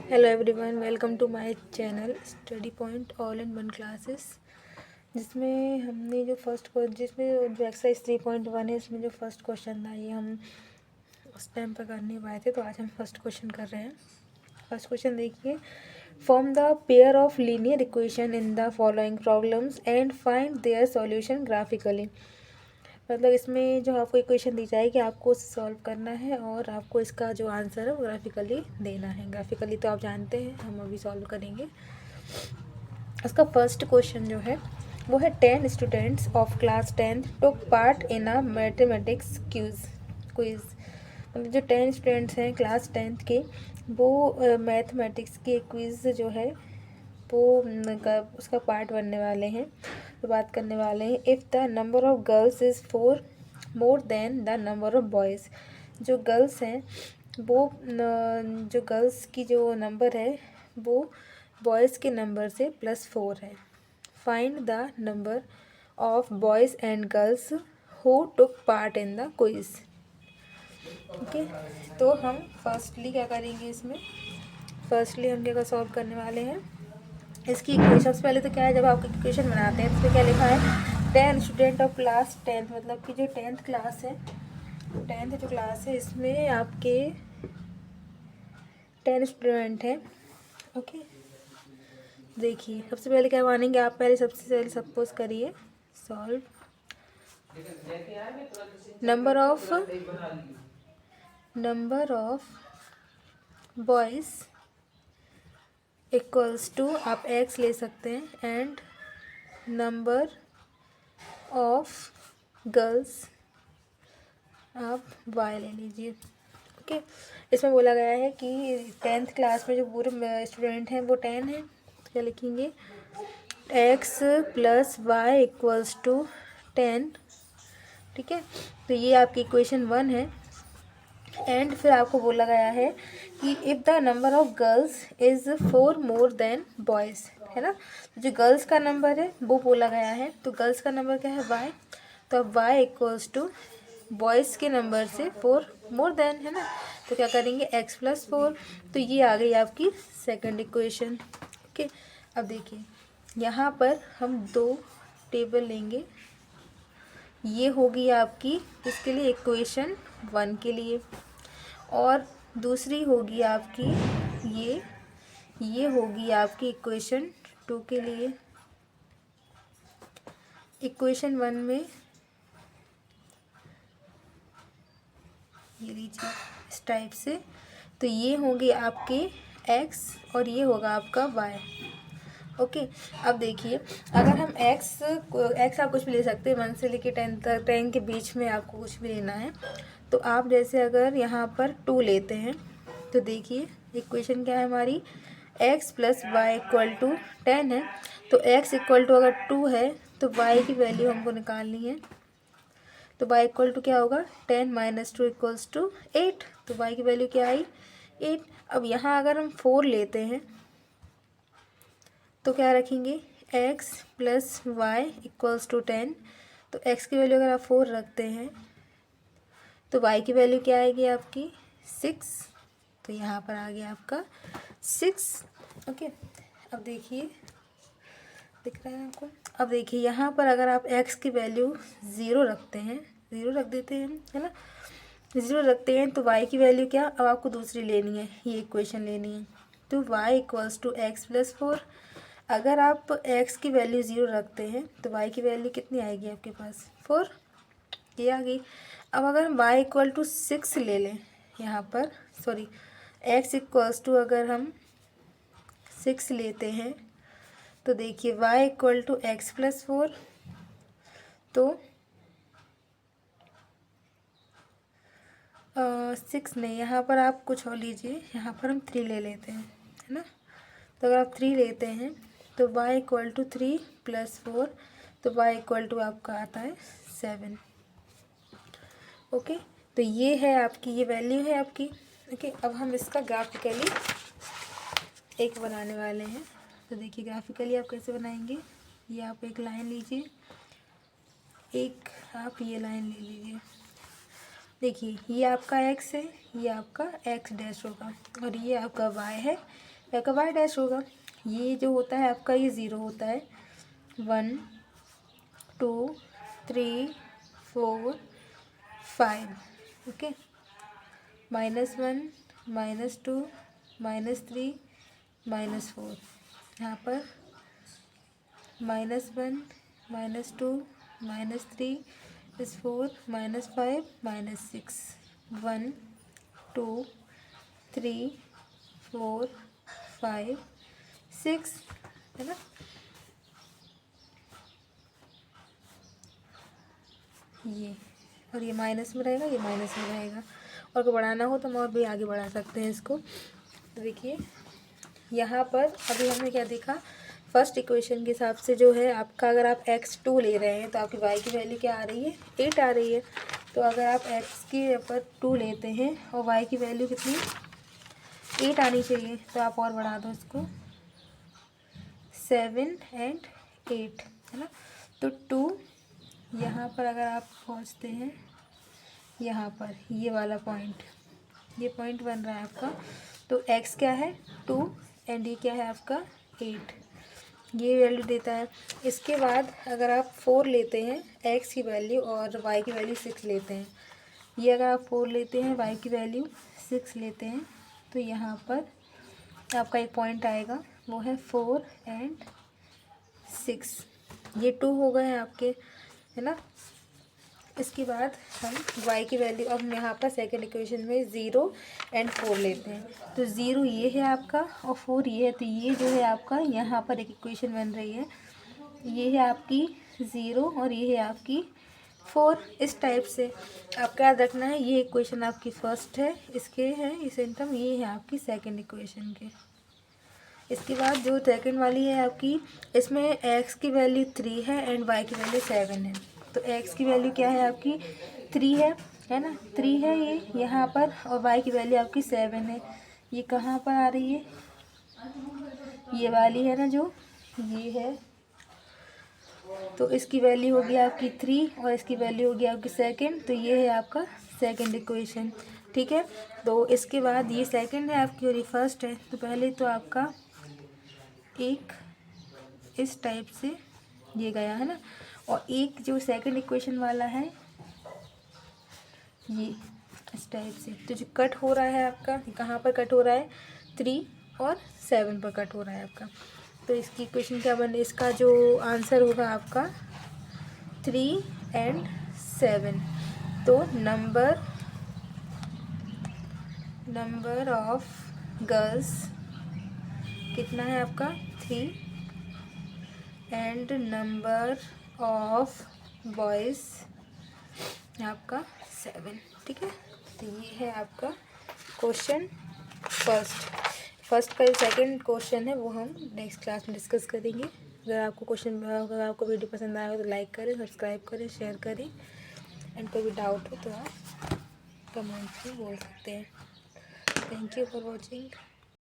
Hello everyone, welcome to my channel study point all in one classes. जिसमें हमने जो जिसमें जो एक्सरसाइज 3.1 है, इसमें जो फर्स्ट क्वेश्चन था ये हम उस टाइम पर कर नहीं पाए थे, तो आज हम फर्स्ट क्वेश्चन कर रहे हैं। फर्स्ट क्वेश्चन देखिए, form the pair of linear equation in the following problems and find their solution graphically. मतलब इसमें जो आपको इक्वेशन दी जाएगी, आपको उसे सॉल्व करना है और आपको इसका जो आंसर है वो ग्राफिकली देना है। ग्राफिकली तो आप जानते हैं, हम अभी सॉल्व करेंगे। इसका फर्स्ट क्वेश्चन जो है वो है 10 students of class 10 took part in a mathematics quiz. मतलब जो 10 स्टूडेंट्स हैं क्लास 10th के, वो मैथमेटिक्स की क्विज़ जो है वो उसका पार्ट बनने वाले हैं। तो बात करने वाले हैं, if the number of girls is 4 more than the number of boys. जो गर्ल्स हैं वो जो गर्ल्स की जो नंबर है वो बॉयज़ के नंबर से +4 है। Find the number of boys and girls who took part in the quiz. Okay, तो हम फर्स्टली क्या करेंगे, इसमें फर्स्टली हम क्या सॉल्व करने वाले हैं इसकी इक्वेशन। सबसे पहले तो क्या है, जब आप इक्वेशन बनाते हैं तो इसमें क्या लिखा है, 10 स्टूडेंट ऑफ क्लास 10, मतलब कि जो 10th क्लास है, 10th जो क्लास है इसमें आपके 10 स्टूडेंट हैं। ओके, देखिए सबसे पहले क्या मानेंगे आप, पहले सबसे पहले सपोज करिए solve number of boys equals to, आप x ले सकते हैं, एंड नंबर ऑफ गर्ल्स आप y ले लीजिए। ओके, इसमें बोला गया है कि 10th क्लास में जो पूरे स्टूडेंट हैं वो 10 हैं। तो क्या लिखेंगे, x + y इक्वल्स टू 10। ठीक है, तो ये आपकी इक्वेशन 1 है। एंड फिर आपको बोला गया है कि if the number of girls is 4 more than boys, है ना। जो गर्ल्स का नंबर है वो बोला गया है, तो गर्ल्स का नंबर क्या है, y। तो अब y इक्वल्स टू बॉयज़ के नंबर से 4 मोर देन, है ना। तो क्या करेंगे, x + 4। तो ये आ गई आपकी सेकंड इक्वेशन। ओके, अब देखिए यहाँ पर हम 2 टेबल लेंगे। ये होगी आपकी इसके लिए इक्वेशन 1 के लिए, और दूसरी होगी आपकी ये होगी आपकी इक्वेशन 2 के लिए। इक्वेशन 1 में ये लीजिए इस टाइप से, तो ये होंगे आपके x और ये होगा आपका y। ओके, अब देखिए अगर हम x आप कुछ भी ले सकते हैं, 1 से लेके 10 तक, 10 के बीच में आपको कुछ भी लेना है। तो आप जैसे अगर यहाँ पर 2 लेते हैं, तो देखिए इक्वेशन क्या है हमारी, x + y = 10 है। तो x = अगर 2 है तो y की वैल्यू हमको निकालनी है। तो y = क्या होगा, 10 - 2 = 8। तो y की वैल्यू क्या आई, 8। अब यहाँ अगर हम 4 लेते हैं तो क्या रखेंगे, x + y = 10। तो x की वैल्यू अगर आप 4 रखते हैं तो y की वैल्यू क्या आएगी आपकी, 6। तो यहाँ पर आ गया आपका 6। ओके, अब देखिए दिख रहा है आपको। अब देखिए यहाँ पर अगर आप x की वैल्यू 0 रखते हैं, 0 रख देते हैं, है ना, 0 रखते हैं, तो y की वैल्यू क्या, अब आपको दूसरी लेनी है, ये इक्वेशन लेनी है। तो y = x + 4। अगर आप x की वैल्यू 0 रखते हैं तो y की वैल्यू कितनी आएगी आपके पास, 4। ये आ गई। अब अगर हम y = 6 ले लें, यहाँ पर सॉरी x = अगर हम 6 लेते हैं तो देखिए y = x + 4। तो 6 नहीं, यहाँ पर आप कुछ और लीजिए, यहाँ पर हम 3 ले लेते हैं, है ना। तो अगर आप 3 लेते हैं तो y = 3 + 4, तो y = आपका आता है 7। ओके, तो ये है आपकी, ये वैल्यू है आपकी। ओके, अब हम इसका ग्राफिकली एक बनाने वाले हैं। तो देखिए ग्राफिकली आप कैसे बनाएंगे, ये आप एक लाइन लीजिए, एक आप ये लाइन ले लीजिए। देखिए ये आपका x है, ये आपका x डैश होगा, और ये आपका y है, आपका वाई डैश होगा। ये जो होता है आपका ये 0 होता है। 1 2 3 4 5 ओके। -1 -2 -3 -4 यहाँ पर -1 -2 -3 -4 -5 -6 1 2 3 4 5 6 है ना। ये और ये माइनस में रहेगा, ये माइनस में रहेगा। और को बढ़ाना हो तो हम और भी आगे बढ़ा सकते हैं इसको। तो देखिए यहाँ पर अभी हमने क्या देखा, फर्स्ट इक्वेशन के हिसाब से जो है आपका, अगर आप x2 ले रहे हैं तो आपकी y की वैल्यू क्या आ रही है, 8 आ रही है। तो अगर आप x के ऊपर 2 लेते हैं और y की वैल्यू कितनी 8 आनी चाहिए, तो आप और बढ़ा दो इसको 7 और 8 है ना। तो 2 यहाँ पर अगर आप पहुँचते हैं यहाँ पर ये वाला पॉइंट, ये पॉइंट बन रहा है आपका। तो x क्या है 2 एंड ये क्या है आपका 8, ये वैल्यू देता है। इसके बाद अगर आप 4 लेते हैं x की वैल्यू और y की वैल्यू 6 लेते हैं, ये अगर आप 4 लेते हैं y की वैल्यू 6 लेते हैं, तो यहाँ पर आपका एक पॉइंट आएगा, वो है 4 एंड 6, ये 2 हो गए हैं आपके, है ना। इसके बाद हम y की वैल्यू, अब हम यहाँ पर सेकंड इक्वेशन में 0 एंड 4 लेते हैं। तो 0 ये है आपका और 4 ये है, तो ये जो है आपका यहाँ पर एक इक्वेशन बन रही है। ये है आपकी 0 और ये है आपकी 4। इस टाइप से आपका याद रखना है, ये इक्वेशन आपकी फर्स्ट है, इसके हैं ये सेंटम, ये है आपकी सेकेंड इक्वेशन के। इसके बाद जो सेकंड वाली है आपकी, इसमें x की वैल्यू 3 है एंड y की वैल्यू 7 है। तो x की वैल्यू क्या है आपकी 3 है ना, 3 है ये यहाँ पर, और y की वैल्यू आपकी 7 है। ये कहाँ पर आ रही है, ये वाली है ना जो ये है। तो इसकी वैल्यू होगी आपकी 3 और इसकी वैल्यू होगी आपकी सेकंड। तो ये है आपका सेकंड इक्वेशन, ठीक है। तो इसके बाद ये सेकंड है आपकी और ये फर्स्ट है। तो पहले तो आपका एक इस टाइप से ये गया है ना, और एक जो सेकंड इक्वेशन वाला है ये इस टाइप से। तो जो कट हो रहा है आपका, कहाँ पर कट हो रहा है 3 और 7 पर कट हो रहा है आपका। तो इसकी इक्वेशन क्या बने, इसका जो आंसर होगा आपका 3 एंड 7। तो नंबर ऑफ गर्ल्स कितना है आपका 3 एंड नंबर ऑफ बॉयज़ आपका 7, ठीक है। तो ये है आपका क्वेश्चन फर्स्ट का जो सेकंड क्वेश्चन है वो हम नेक्स्ट क्लास में डिस्कस करेंगे। अगर आपको वीडियो पसंद आएगा तो लाइक करें, सब्सक्राइब करें, शेयर करें, एंड कोई भी डाउट हो तो आप कमेंट में बोल सकते हैं। Thank you for watching.